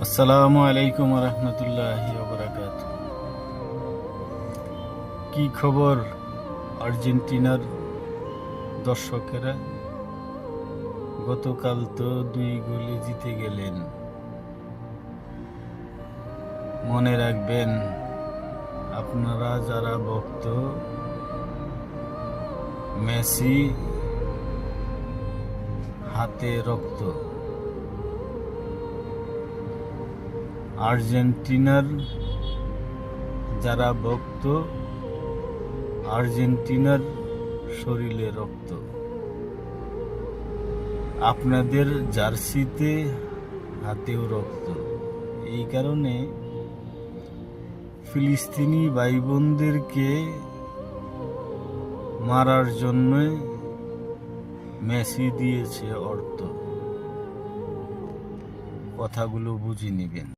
আসসালামু আলাইকুম রহমতুল্লাহি ওয়া কি খবর আর্জেন্টিনার দর্শকেরা? গতকাল তো 2 গোলে জিতে গেলেন। মনে রাখবেন, আপনারা যারা ভক্ত মেসি হাতে রক্ত, আর্জেন্টিনার যারা ভক্ত আর্জেন্টিনার শরীরে রক্ত। আপনাদের জার্সিতে হাতেও রক্ত। এই কারণে ফিলিস্তিনি ভাই বোনদেরকে মারার জন্য মেসি দিয়েছে অর্থ। কথাগুলো বুঝে নেবেন।